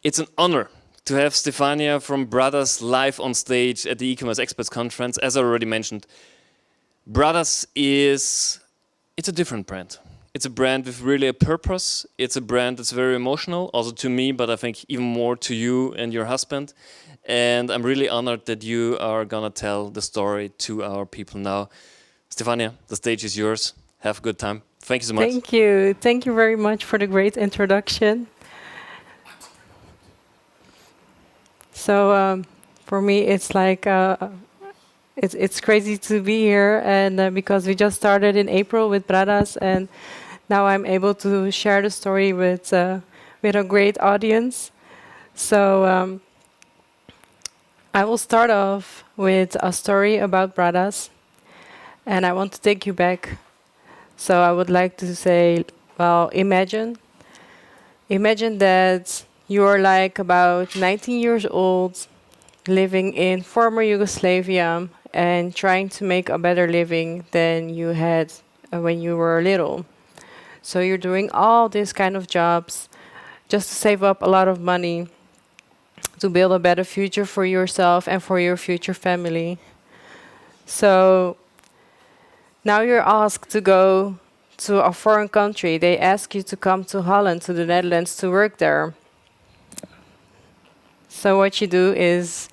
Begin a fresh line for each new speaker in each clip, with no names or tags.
It's an honor to have Stevanija from BRADAS live on stage at the e-commerce experts conference. As I already mentioned, BRADAS it's a different brand. It's a brand with really a purpose. It's a brand that's very emotional, also to me, but I think even more to you and your husband. And I'm really honored that you are gonna tell the story to our people now. Stevanija, the stage is yours. Have a good time. Thank you so much.
Thank you. Thank you very much for the great introduction. So for me, it's like it's crazy to be here, and because we just started in April with BRADAS, and now I'm able to share the story with a great audience. So I will start off with a story about BRADAS, and I want to take you back. So I would like to say, well, imagine that you are like about 19 years old, living in former Yugoslavia and trying to make a better living than you had when you were little. So you're doing all these kind of jobs just to save up a lot of money to build a better future for yourself and for your future family. So now you're asked to go to a foreign country. They ask you to come to Holland, to the Netherlands, to work there. So what you do is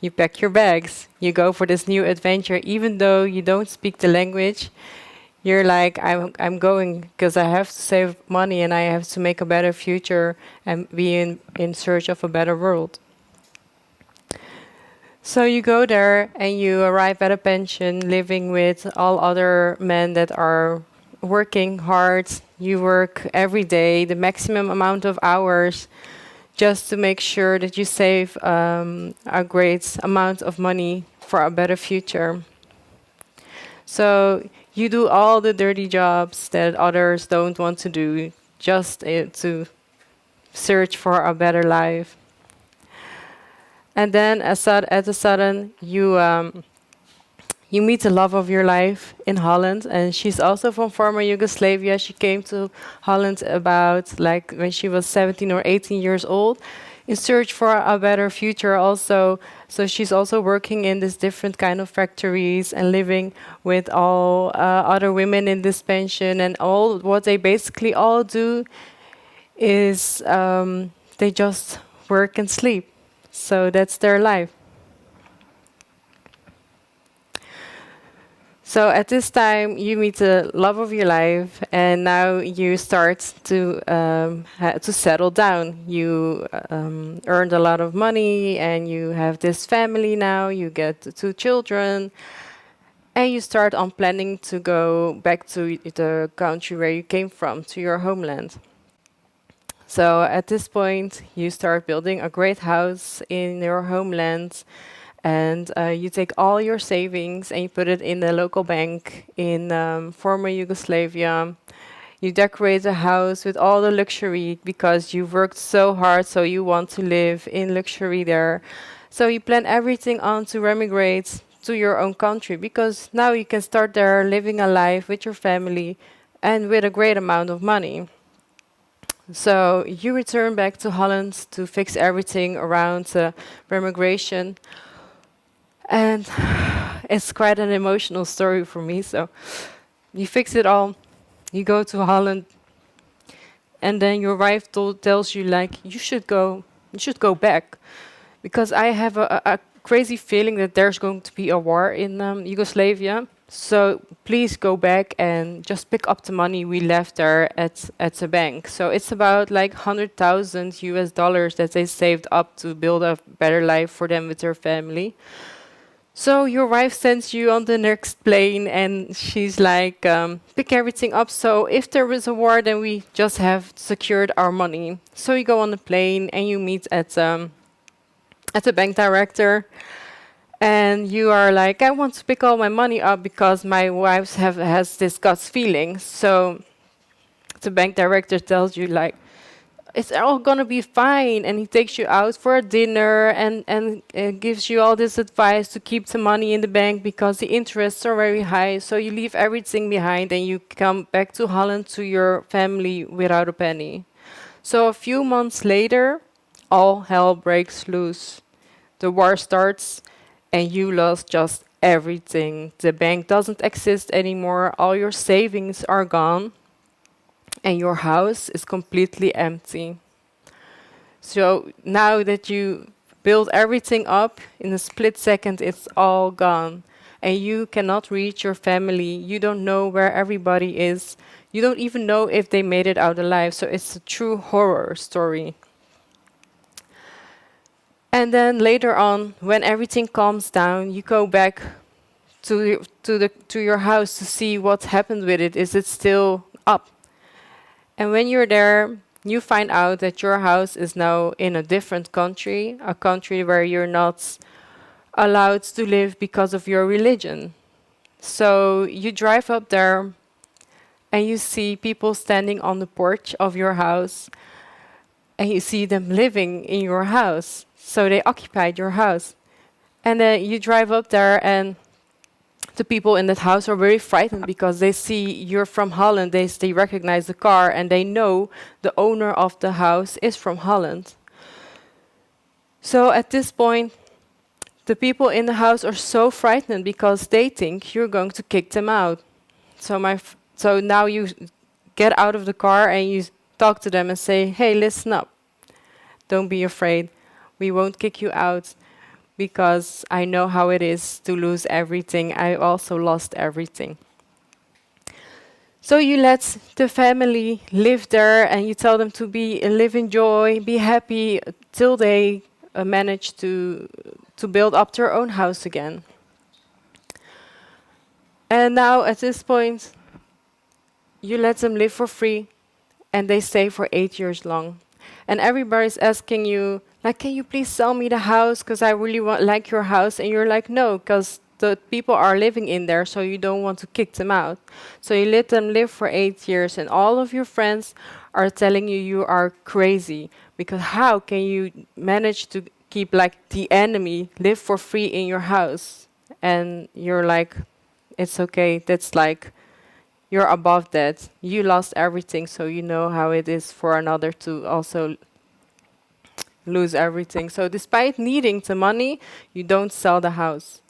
you pack your bags. You go for this new adventure. Even though you don't speak the language, you're like, I'm going because I have to save money and I have to make a better future and be in search of a better world. So you go there and you arrive at a pension, living with all other men that are working hard. You work every day, the maximum amount of hours, just to make sure that you save a great amount of money for a better future. So you do all the dirty jobs that others don't want to do, just to search for a better life. And then at a sudden, you meet the love of your life in Holland, and she's also from former Yugoslavia. She came to Holland about like when she was 17 or 18 years old in search for a better future also. So she's also working in this different kind of factories and living with all other women in this pension. And all what they basically all do is they just work and sleep. So that's their life. So at this time, you meet the love of your life, and now you start to settle down. You earned a lot of money, and you have this family now. You get 2 children, and you start on planning to go back to the country where you came from, to your homeland. So at this point, you start building a great house in your homeland. And you take all your savings and you put it in the local bank in former Yugoslavia. You decorate the house with all the luxury because you've worked so hard, so you want to live in luxury there. So you plan everything on to emigrate to your own country because now you can start there living a life with your family and with a great amount of money. So you return back to Holland to fix everything around remigration. And it's quite an emotional story for me. So you fix it all, you go to Holland, and then your wife tells you like you should go back, because I have a crazy feeling that there's going to be a war in Yugoslavia. So please go back and just pick up the money we left there at the bank. So it's about like 100,000 US dollars that they saved up to build a better life for them with their family. So your wife sends you on the next plane, and she's like, pick everything up. So if there is a war, then we just have secured our money. So you go on the plane and you meet at the bank director, and you are like, I want to pick all my money up because my wife has this gut feeling. So the bank director tells you like, it's all gonna be fine, and he takes you out for a dinner and gives you all this advice to keep the money in the bank because the interests are very high. So you leave everything behind and you come back to Holland to your family without a penny. So a few months later, all hell breaks loose. The war starts and you lost just everything. The bank doesn't exist anymore, all your savings are gone, and your house is completely empty. So now that you build everything up, in a split second it's all gone. And you cannot reach your family. You don't know where everybody is. You don't even know if they made it out alive. So it's a true horror story. And then later on, when everything calms down, you go back to your house to see what happened with it. Is it still up? And when you're there, you find out that your house is now in a different country, a country where you're not allowed to live because of your religion. So you drive up there and you see people standing on the porch of your house and you see them living in your house. So they occupied your house. And then you drive up there and the people in that house are very frightened because they see you're from Holland. They recognize the car and they know the owner of the house is from Holland. So at this point, the people in the house are so frightened because they think you're going to kick them out. So now you get out of the car and you talk to them and say, hey, listen up. Don't be afraid. We won't kick you out because I know how it is to lose everything. I also lost everything. So you let the family live there and you tell them to live in joy, be happy till they manage to build up their own house again. And now at this point, you let them live for free and they stay for 8 years long. And everybody's asking you, like, can you please sell me the house because I really like your house? And you're like, no, because the people are living in there, so you don't want to kick them out. So you let them live for 8 years, and all of your friends are telling you you are crazy because how can you manage to keep like the enemy live for free in your house? And you're like, it's okay. That's like, you're above that. You lost everything, so you know how it is for another to also lose everything. So despite needing the money, you don't sell the house.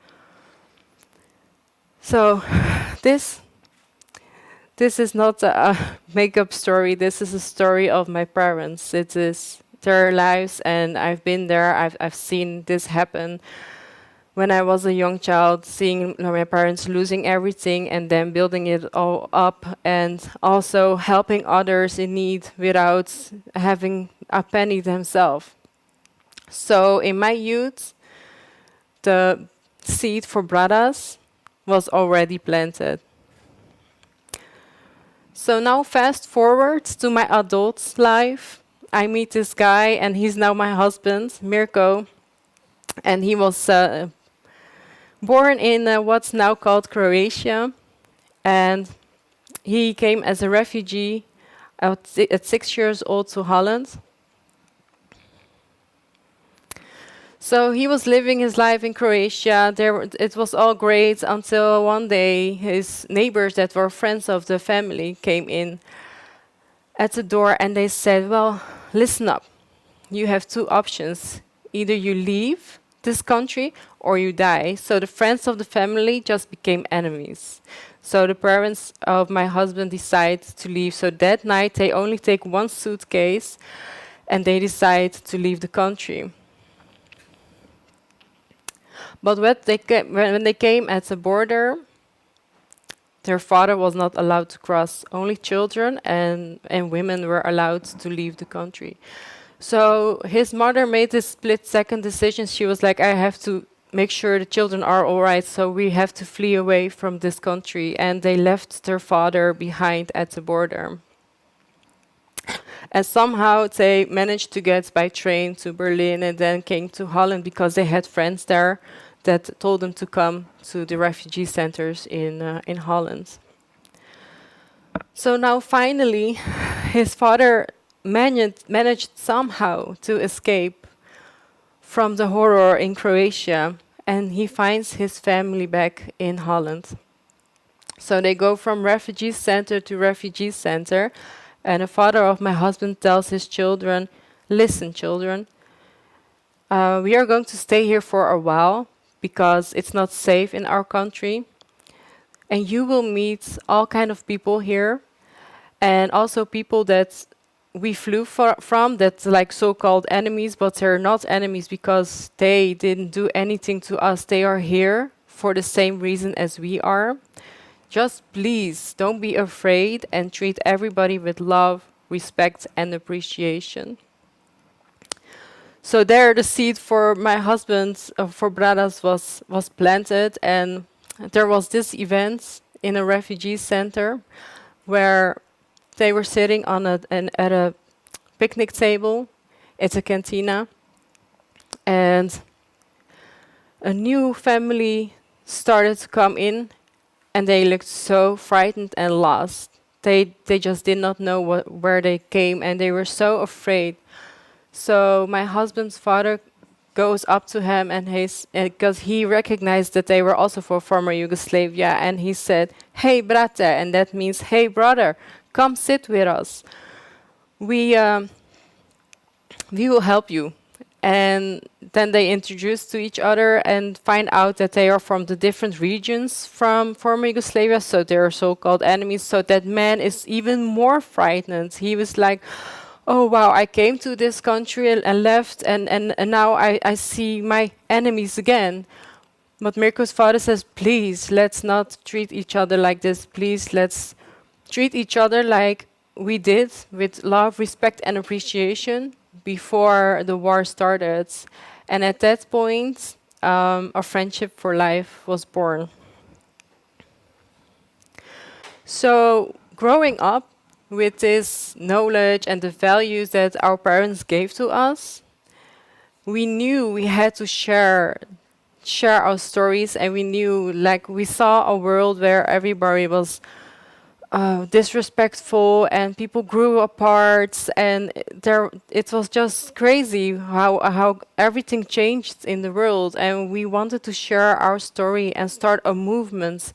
So this is not a makeup story. This is a story of my parents. It is their lives, and I've been there. I've seen this happen when I was a young child, seeing my parents losing everything and then building it all up, and also helping others in need without having a penny themselves. So in my youth, the seed for BRADAS was already planted. So now fast forward to my adult life. I meet this guy and he's now my husband, Mirko. And he was born in what's now called Croatia. And he came as a refugee at 6 years old to Holland. So he was living his life in Croatia. It was all great until one day his neighbors that were friends of the family came in at the door and they said, well, listen up. You have two options. Either you leave this country or you die. So the friends of the family just became enemies. So the parents of my husband decided to leave. So that night they only take one suitcase and they decide to leave the country. But when they came at the border, their father was not allowed to cross. Only children and women were allowed to leave the country. So his mother made this split-second decision. She was like, I have to make sure the children are all right, so we have to flee away from this country. And they left their father behind at the border. And somehow they managed to get by train to Berlin and then came to Holland because they had friends there that told them to come to the refugee centers in Holland. So now finally, his father managed somehow to escape from the horror in Croatia, and he finds his family back in Holland. So they go from refugee center to refugee center, and the father of my husband tells his children, listen, children, We are going to stay here for a while because it's not safe in our country. And you will meet all kind of people here, and also people that we flew from that's like so-called enemies, but they're not enemies because they didn't do anything to us. They are here for the same reason as we are. Just please don't be afraid and treat everybody with love, respect, and appreciation. So there, the seed for my husband, for Bradas, was planted, and there was this event in a refugee center where they were sitting on at a picnic table. It's a cantina, and a new family started to come in, and they looked so frightened and lost. They just did not know where they came, and they were so afraid. So my husband's father goes up to him, and because he recognized that they were also from former Yugoslavia, and he said, "Hey, brate," and that means, "Hey, brother, come sit with us. We will help you." And then they introduce to each other and find out that they are from the different regions from former Yugoslavia, so they are so-called enemies. So that man is even more frightened. He was like, "Oh wow, I came to this country and left, and now I see my enemies again." But Mirko's father says, "Please, let's not treat each other like this. Please, let's treat each other like we did, with love, respect, and appreciation before the war started." And at that point, a friendship for life was born. So growing up with this knowledge and the values that our parents gave to us, we knew we had to share our stories, and we knew, like, we saw a world where everybody was disrespectful and people grew apart, and it was just crazy how everything changed in the world. And we wanted to share our story and start a movement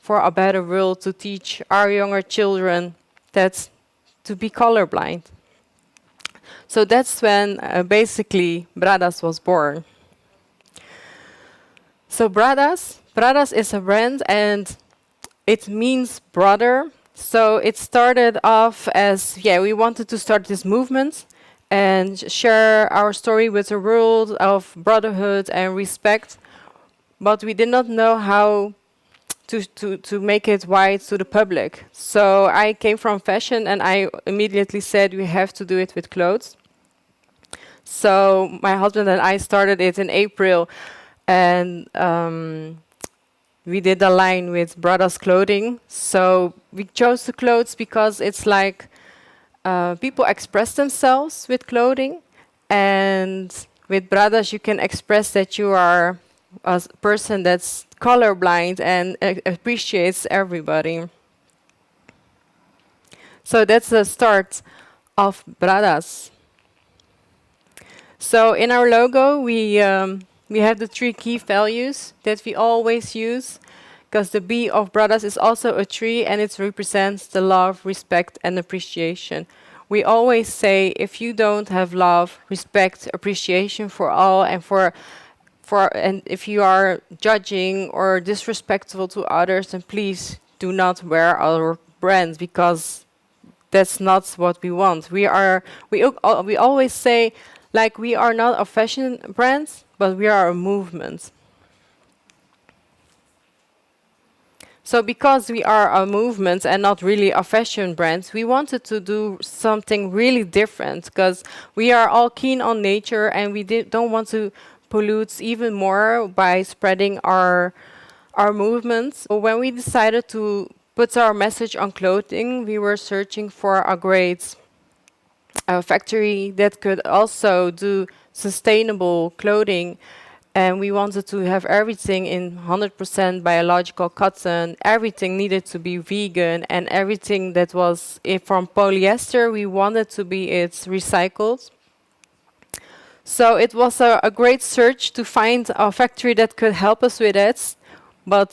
for a better world, to teach our younger children that to be colorblind. So that's when basically Bradas was born. So Bradas is a brand, and it means brother. So it started off as, we wanted to start this movement and share our story with the world of brotherhood and respect, but we did not know how to make it wide to the public. So I came from fashion, and I immediately said we have to do it with clothes. So my husband and I started it in April, and we did a line with Bradas clothing. So we chose the clothes because it's like people express themselves with clothing, and with Bradas you can express that you are a person that's colorblind and appreciates everybody. So that's the start of Bradas. So in our logo, we have the 3 key values that we always use, because the B of Bradas is also a tree, and it represents the love, respect, and appreciation. We always say, if you don't have love, respect, appreciation for all, and if you are judging or disrespectful to others, then please do not wear our brands, because that's not what we want. We always say, like, we are not a fashion brand, but we are a movement. So because we are a movement and not really a fashion brand, we wanted to do something really different, because we are all keen on nature, and we don't want to pollute even more by spreading our movements. So when we decided to put our message on clothing, we were searching for a great factory that could also do sustainable clothing, and we wanted to have everything in 100% biological cotton. Everything needed to be vegan, and everything that was from polyester, we wanted to be recycled. So it was a great search to find a factory that could help us with it, but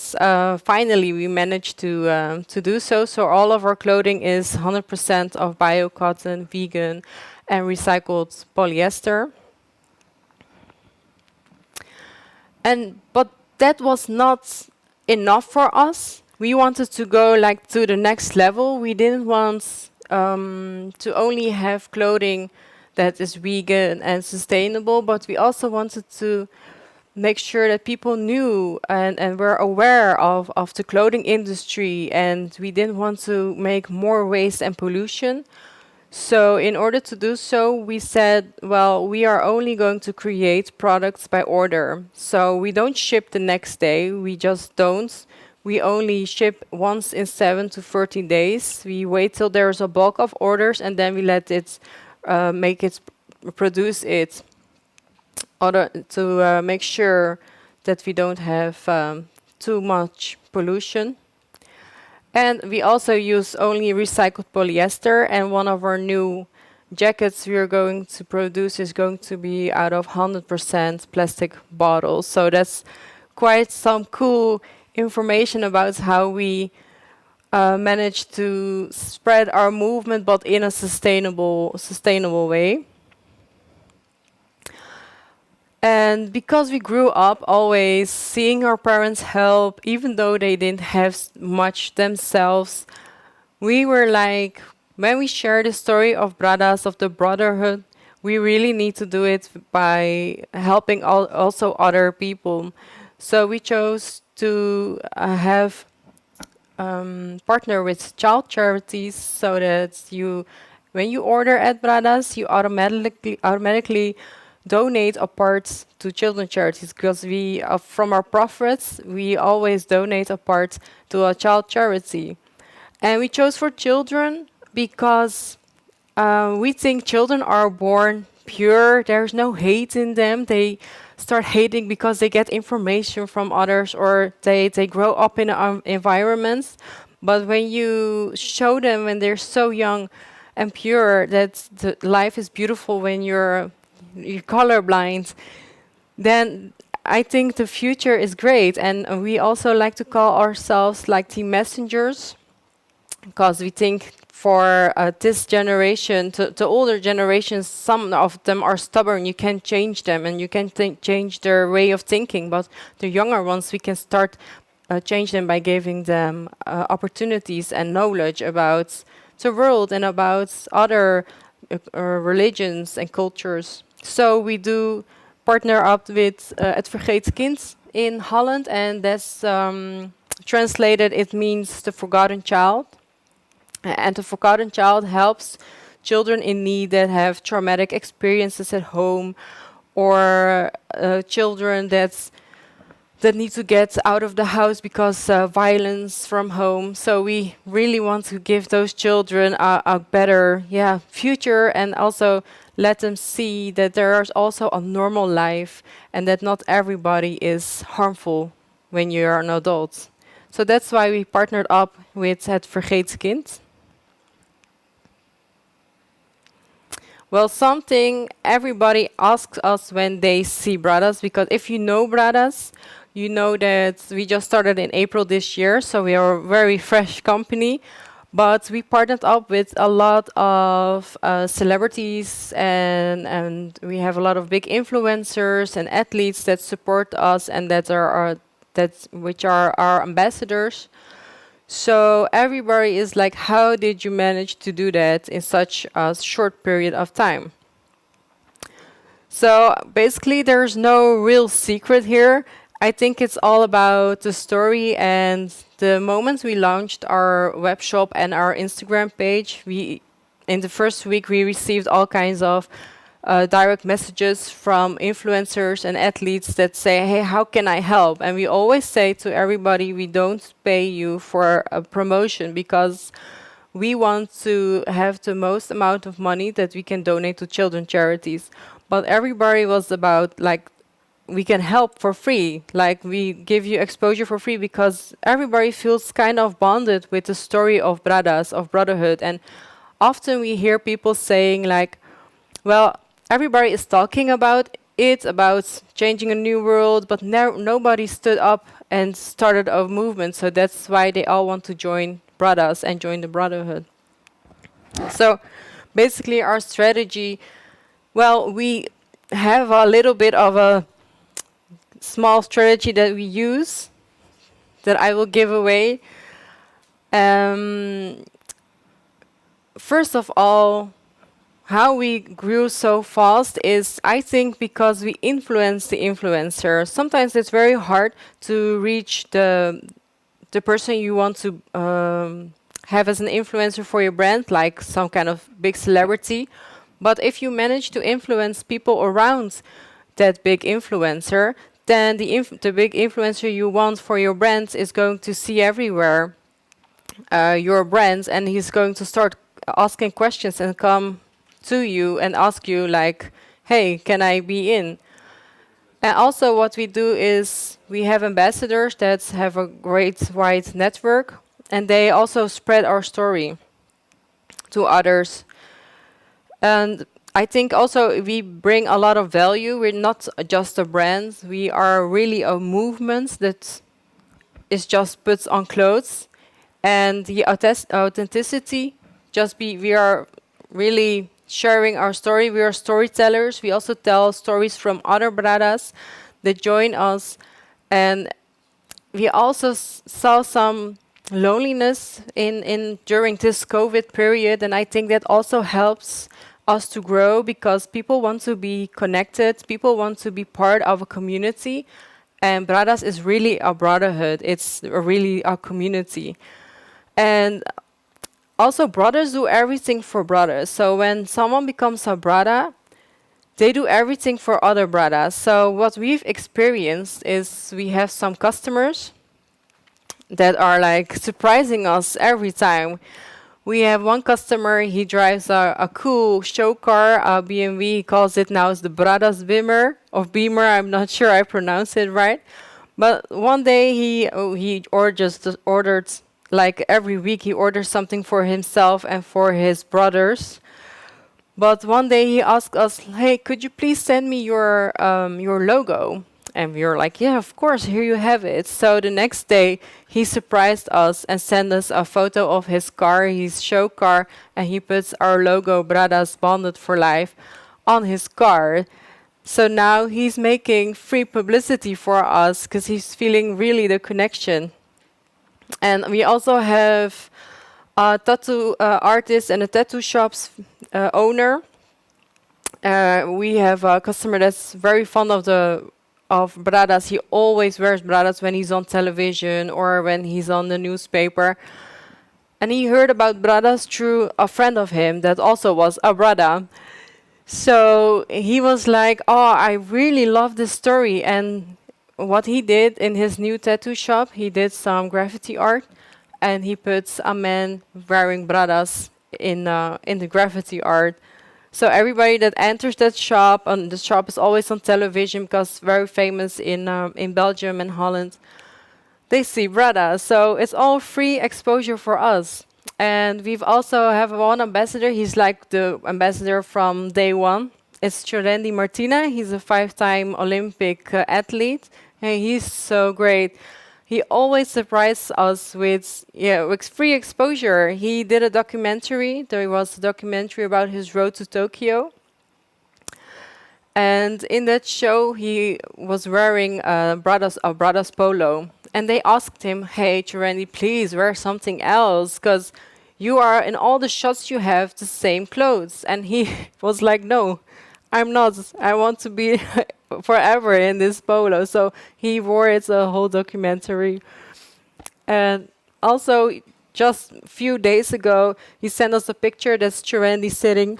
finally we managed to do so. So all of our clothing is 100% of bio cotton, vegan, and recycled polyester. But that was not enough for us. We wanted to go like to the next level. We didn't want to only have clothing that is vegan and sustainable, but we also wanted to make sure that people knew and were aware of the clothing industry, and we didn't want to make more waste and pollution. So in order to do so, we said, well, we are only going to create products by order. So we don't ship the next day, we just don't. We only ship once in 7 to 14 days. We wait till there's a bulk of orders, and then we let it produce it to make sure that we don't have too much pollution. And we also use only recycled polyester, and one of our new jackets we are going to produce is going to be out of 100% plastic bottles. So that's quite some cool information about how we manage to spread our movement, but in a sustainable way. And because we grew up always seeing our parents help, even though they didn't have much themselves, we were like, when we share the story of Bradas, of the brotherhood, we really need to do it by helping also other people. So we chose to have partner with child charities, so that when you order at Bradas, you automatically donate a part to children charities, because we, from our profits, we always donate a part to a child charity. And we chose for children because we think children are born pure. There's no hate in them. They start hating because they get information from others, or they grow up in environments. But when you show them when they're so young and pure that the life is beautiful when you're colorblind, then I think the future is great. And we also like to call ourselves like team messengers, because we think for this generation, to older generations, some of them are stubborn. You can change them, and you can change their way of thinking. But the younger ones, we can start change them by giving them opportunities and knowledge about the world and about other religions and cultures. So we do partner up with Het Vergeten Kind in Holland, and that's translated, it means the forgotten child. And the forgotten child helps children in need that have traumatic experiences at home, or children that need to get out of the house because violence from home. So we really want to give those children a better future, and also let them see that there is also a normal life, and that not everybody is harmful when you are an adult. So that's why we partnered up with Het Vergeten Kind. Well, something everybody asks us when they see Bradas, because if you know Bradas, you know that we just started in April this year, so we are a very fresh company. But we partnered up with a lot of celebrities, and we have a lot of big influencers and athletes that support us, and which are our ambassadors. So everybody is like, how did you manage to do that in such a short period of time? So basically, there's no real secret here. I think it's all about the story. And the moment we launched our web shop and our Instagram page, in the first week we received all kinds of direct messages from influencers and athletes that say, hey, how can I help? And we always say to everybody, we don't pay you for a promotion, because we want to have the most amount of money that we can donate to children charities. But everybody was about, like, we can help for free, like we give you exposure for free, because everybody feels kind of bonded with the story of Bradas, of brotherhood. And often we hear people saying like, well, everybody is talking about it, about changing a new world, but nobody stood up and started a movement. So that's why they all want to join Bradas and join the brotherhood. So basically our strategy, well, we have a little bit of a small strategy that we use that I will give away. First of all, how we grew so fast is, I think, because we influence the influencer. Sometimes it's very hard to reach the person you want to have as an influencer for your brand, like some kind of big celebrity. But if you manage to influence people around that big influencer, then the big influencer you want for your brand is going to see everywhere your brand, and he's going to start asking questions and come to you and ask you like, hey, can I be in? And also what we do is we have ambassadors that have a great wide network, and they also spread our story to others. And I think also we bring a lot of value. We're not just a brand. We are really a movement that is just put on clothes. And the authenticity, we are really sharing our story. We are storytellers. We also tell stories from other bradas that join us. And we also saw some loneliness during this COVID period. And I think that also helps us to grow, because people want to be connected. People want to be part of a community. And Bradas is really a brotherhood. It's really a community. And also, brothers do everything for brothers. So when someone becomes a brada, they do everything for other bradas. So what we've experienced is we have some customers that are like surprising us every time. We have one customer, he drives a cool show car, a BMW. He calls it now the Bradas Beamer, I'm not sure I pronounce it right. But one day he ordered, like every week he orders something for himself and for his brothers. But one day he asked us, hey, could you please send me your logo? And we were like, yeah, of course, here you have it. So the next day he surprised us and sent us a photo of his car, his show car, and he puts our logo, Bradas Bonded for Life, on his car. So now he's making free publicity for us because he's feeling really the connection. And we also have a tattoo artist and a tattoo shop's owner. We have a customer that's very fond of Bradas. He always wears Bradas when he's on television or when he's on the newspaper. And he heard about Bradas through a friend of him that also was a Brada. So he was like, oh, I really love this story. And what he did in his new tattoo shop, he did some graffiti art, and he puts a man wearing Bradas in the graffiti art. So everybody that enters that shop, and the shop is always on television because it's very famous in Belgium and Holland, they see Bradas. So it's all free exposure for us. And we've also have one ambassador. He's like the ambassador from day one. It's Randy Martina. He's a 5-time Olympic athlete. And he's so great. He always surprises us with free exposure. He did a documentary. There was a documentary about his road to Tokyo. And in that show, he was wearing a Bradas polo. And they asked him, hey, Randy, please wear something else, because you are, in all the shots you have, the same clothes. And he was like, no, I'm not. I want to be forever in this polo. So he wore it the whole documentary. And also, just a few days ago, he sent us a picture that's Randy sitting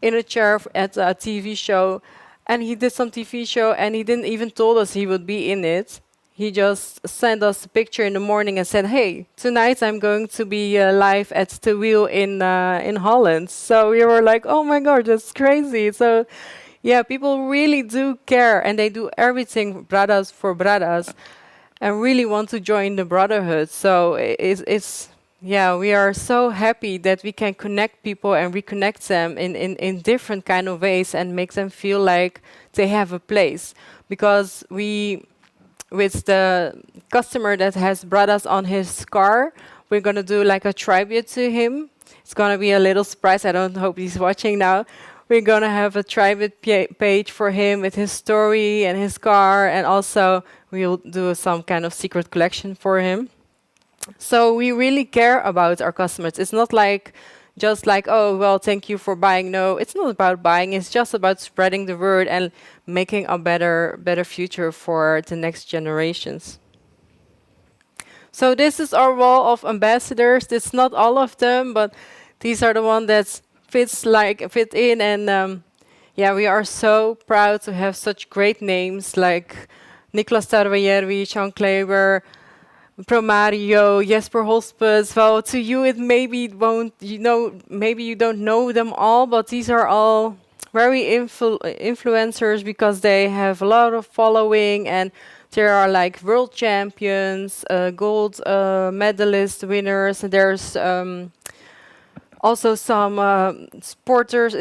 in a chair at a TV show. And he did some TV show, and he didn't even told us he would be in it. He just sent us a picture in the morning and said, hey, tonight I'm going to be live at the Wheel in Holland. So we were like, oh my God, that's crazy. So yeah, people really do care, and they do everything Bradas for Bradas and really want to join the brotherhood. So we are so happy that we can connect people and reconnect them in different kind of ways and make them feel like they have a place. Because with the customer that has Bradas on his car, we're going to do like a tribute to him. It's going to be a little surprise. I don't hope he's watching now. We're gonna have a private page for him with his story and his car, and also we'll do some kind of secret collection for him. So we really care about our customers. It's not like just like, oh, well, thank you for buying. No, it's not about buying. It's just about spreading the word and making a better future for the next generations. So this is our wall of ambassadors. It's not all of them, but these are the ones that fit in. And yeah, we are so proud to have such great names like Niklas Tarvajervi, Sean Kleber, Promario, Jesper Hospes. Well, to you it maybe won't, maybe you don't know them all, but these are all very influencers because they have a lot of following, and there are like world champions, gold medalist winners, and there's also some sporters.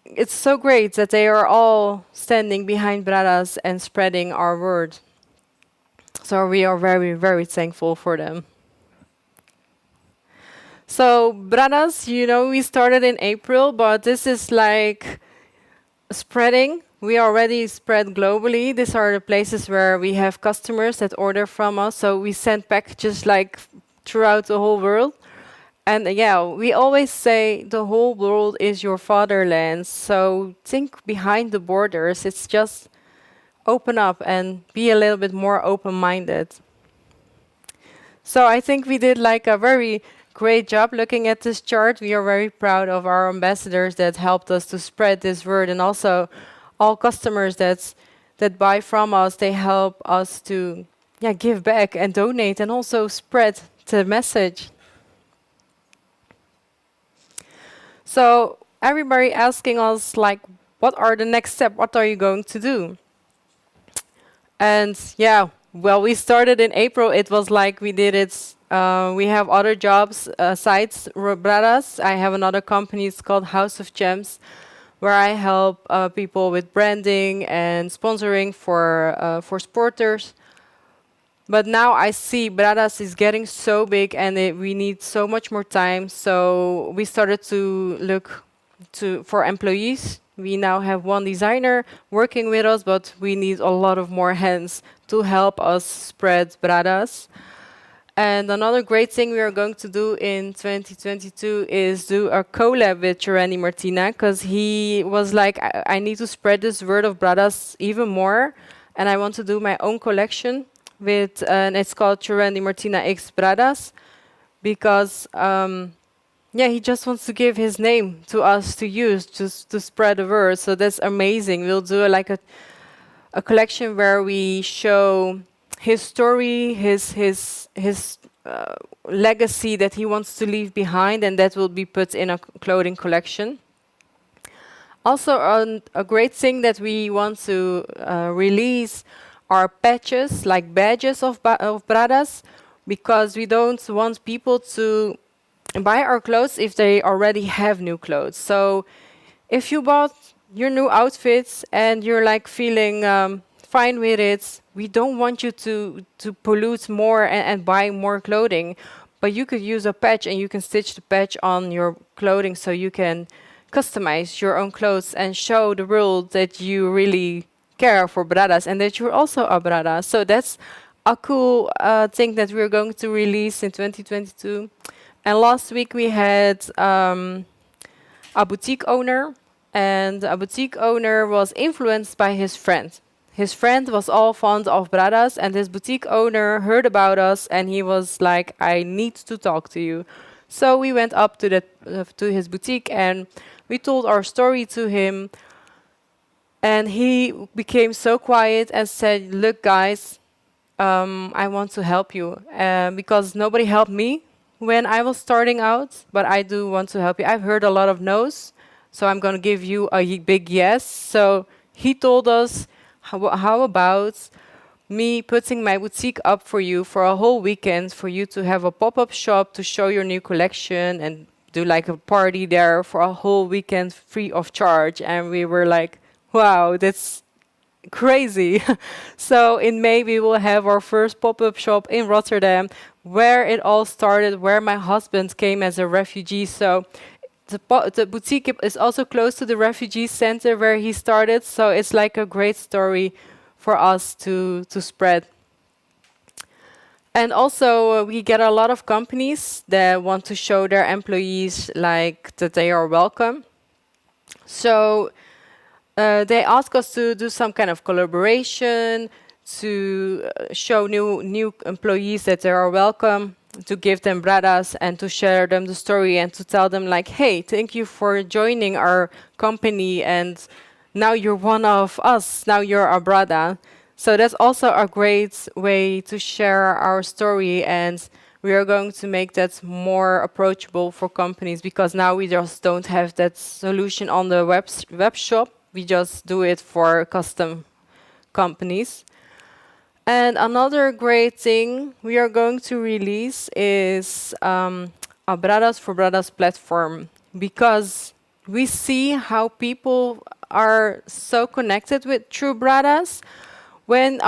It's so great that they are all standing behind BRADAS and spreading our word. So we are very, very thankful for them. So BRADAS, we started in April, but this is like spreading. We already spread globally. These are the places where we have customers that order from us. So we send packages like throughout the whole world. And yeah, we always say the whole world is your fatherland. So think behind the borders. It's just open up and be a little bit more open-minded. So I think we did like a very great job looking at this chart. We are very proud of our ambassadors that helped us to spread this word, and also all customers that buy from us. They help us to give back and donate and also spread the message. So everybody asking us like, what are the next steps? What are you going to do? And yeah, well, we started in April. It was like we did it. We have other jobs, sites, BRADAS. I have another company. It's called House of Gems, where I help people with branding and sponsoring for sporters. But now I see BRADAS is getting so big, and we need so much more time. So we started to look for employees. We now have one designer working with us, but we need a lot of more hands to help us spread BRADAS. And another great thing we are going to do in 2022 is do a collab with Giovanni Martina, because he was like, I need to spread this word of BRADAS even more, and I want to do my own collection with, and it's called Giovanni Martina X BRADAS, because he just wants to give his name to us to use, just to spread the word. So that's amazing. We'll do like a collection where we show his story, his legacy that he wants to leave behind, and that will be put in a clothing collection. Also, a great thing that we want to release are patches, like badges of BRADAS, because we don't want people to buy our clothes if they already have new clothes. So if you bought your new outfits and you're like feeling fine with it, we don't want you to pollute more and buy more clothing, but you could use a patch and you can stitch the patch on your clothing so you can customize your own clothes and show the world that you really care for BRADAS and that you're also a BRADAS. So that's a cool thing that we're going to release in 2022. And last week we had a boutique owner, and a boutique owner was influenced by his friend. His friend was all fond of BRADAS, and this boutique owner heard about us, and he was like, I need to talk to you. So we went up to his boutique, and we told our story to him, and he became so quiet and said, look guys, I want to help you, because nobody helped me when I was starting out, but I do want to help you. I've heard a lot of no's, so I'm going to give you a big yes. So he told us, how about me putting my boutique up for you for a whole weekend, for you to have a pop-up shop to show your new collection and do like a party there for a whole weekend free of charge. And we were like, wow, that's crazy. So in May we will have our first pop-up shop in Rotterdam, where it all started, where my husband came as a refugee. So the boutique is also close to the refugee center where he started, so it's like a great story for us to spread. And also, we get a lot of companies that want to show their employees like that they are welcome. So they ask us to do some kind of collaboration, to show new employees that they are welcome, to give them bradas and to share them the story and to tell them like, hey, thank you for joining our company and now you're one of us, now you're a brada. So that's also a great way to share our story, and we are going to make that more approachable for companies because now we just don't have that solution on the web shop. We just do it for custom companies. And another great thing we are going to release is a Bradas for Bradas platform, because we see how people are so connected with true Bradas. When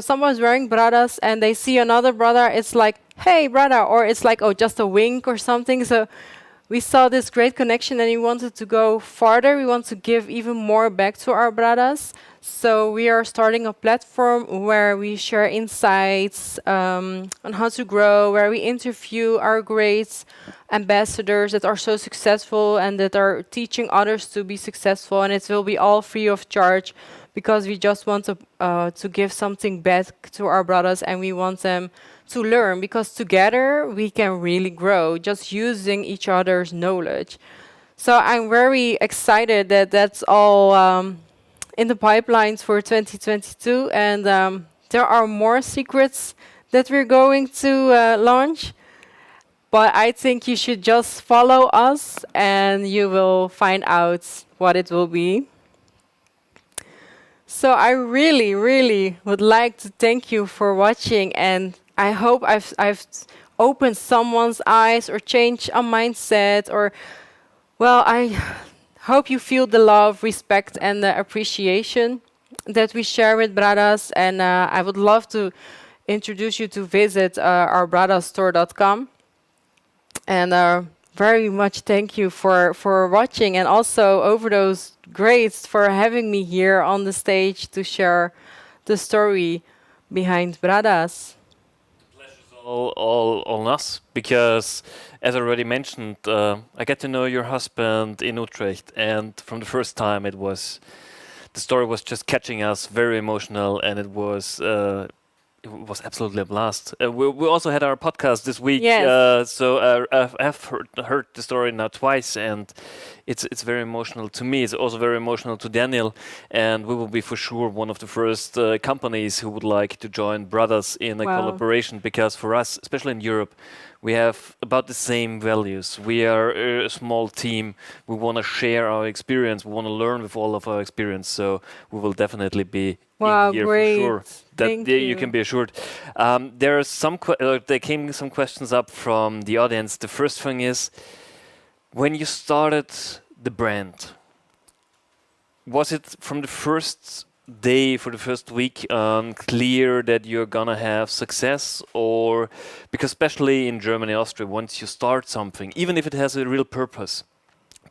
someone's wearing bradas and they see another brother, it's like, hey, brother, or it's like, oh, just a wink or something. So we saw this great connection and we wanted to go farther. We want to give even more back to our bradas. So we are starting a platform where we share insights on how to grow, where we interview our great ambassadors that are so successful and that are teaching others to be successful. And it will be all free of charge, because we just want to give something back to our brothers, and we want them to learn, because together we can really grow just using each other's knowledge. So I'm very excited that that's all in the pipelines for 2022, and there are more secrets that we're going to launch. But I think you should just follow us and you will find out what it will be. So I really, really would like to thank you for watching, and I hope I've opened someone's eyes or changed a mindset, or, well, I hope you feel the love, respect, and the appreciation that we share with Bradas. And I would love to introduce you to visit our bradasstore.com. And very much thank you for watching, and also over those grades for having me here on the stage to share the story behind Bradas.
Pleasure's all on us, because, as I already mentioned, I get to know your husband in Utrecht, and from the first time the story was just catching us, very emotional, and it was absolutely a blast. We also had our podcast this week,
Yes.
so I've heard the story now twice, and it's very emotional to me. It's also very emotional to Daniel, and we will be for sure one of the first companies who would like to join Brothers in a
Wow.
collaboration, because for us, especially in Europe, we have about the same values. We are a small team. We want to share our experience. We want to learn with all of our experience. So we will definitely be
Wow,
in here
great.
for sure. That
Thank
you
you.
can be assured. There are there came some questions up from the audience. The first thing is, when you started the brand, was it from the first day, for the first week, clear that you're gonna have success? Or, because especially in Germany, Austria, once you start something, even if it has a real purpose,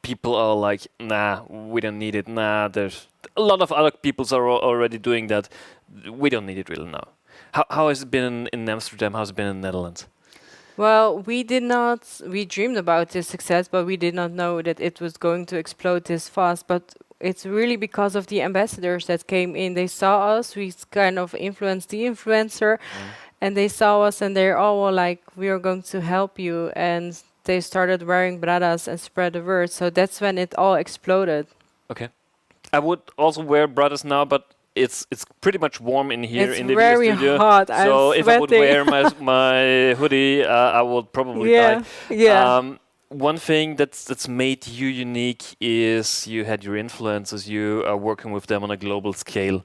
people are like, nah, we don't need it. Nah, there's a lot of other people are already doing that. We don't need it really now. How has it been in Amsterdam? How's it been in the Netherlands?
Well, we dreamed about this success, but we did not know that it was going to explode this fast. But it's really because of the ambassadors that came in. They saw us, we kind of influenced the influencer, and they saw us and they're all like, we are going to help you. And they started wearing bradas and spread the word. So that's when it all exploded.
Okay. I would also wear Brothers now, but it's pretty much warm in here
It's
in the video
very
studio.
hot.
So
I'm
if I would
sweating.
wear my hoodie, I would probably die.
Yeah.
One thing that's made you unique is you had your influencers. You are working with them on a global scale.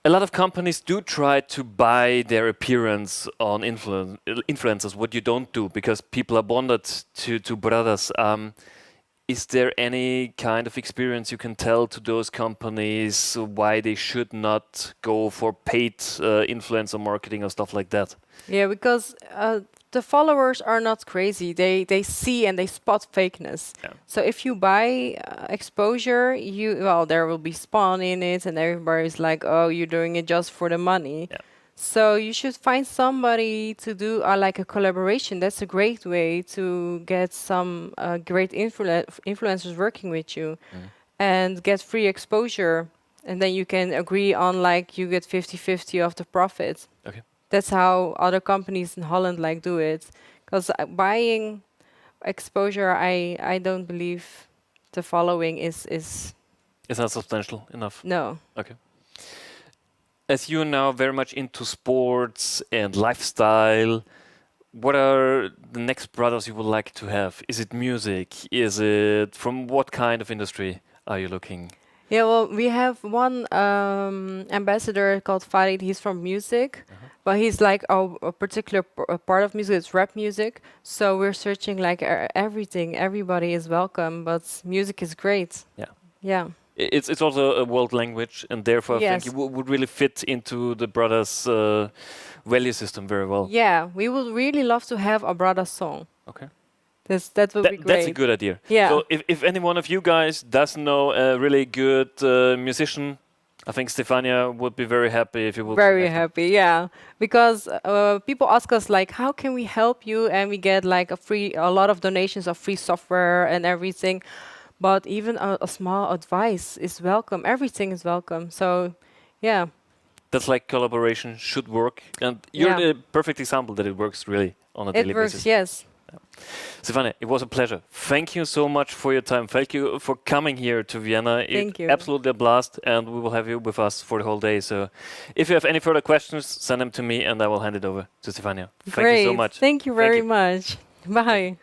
A lot of companies do try to buy their appearance on influencers, what you don't do, because people are bonded to brothers. Is there any kind of experience you can tell to those companies why they should not go for paid influencer marketing or stuff like that?
Yeah, because the followers are not crazy. They see and they spot fakeness.
Yeah.
So if you buy exposure, there will be spawn in it, and everybody's like, oh, you're doing it just for the money.
Yeah.
So you should find somebody to do like a collaboration. That's a great way to get some great influencers working with you and get free exposure. And then you can agree on like you get 50-50 of the profit.
Okay.
That's how other companies in Holland like do it. Because buying exposure, I don't believe the following is
It's not substantial enough.
no.
Okay. As you're now very much into sports and lifestyle, what are the next brothers you would like to have? Is it music? Is it from what kind of industry are you looking?
Yeah, well, we have one ambassador called Farid. He's from music, but he's like a particular part of music. It's rap music. So we're searching like everything. Everybody is welcome, but music is great.
Yeah.
Yeah.
It's also a world language, and therefore I think
Yes.
you would really fit into the brothers' value system very well.
Yeah, we would really love to have a Brada song.
Okay.
That would be great.
That's a good idea.
Yeah.
So if any one of you guys does know a really good musician, I think Stevanija would be very happy if you would.
Very
connect them.
happy, yeah. Because people ask us like, how can we help you? And we get like a lot of donations of free software and everything. But even a small advice is welcome. Everything is welcome. So, yeah.
That's like collaboration should work, and you're the perfect example that it works really on a daily
It works,
basis.
yes.
Stevanija, it was a pleasure. Thank you so much for your time. Thank you for coming here to Vienna.
Thank you.
Absolutely a blast, and we will have you with us for the whole day. So if you have any further questions, send them to me, and I will hand it over to Stevanija. Thank you so much.
Thank you very much. Bye.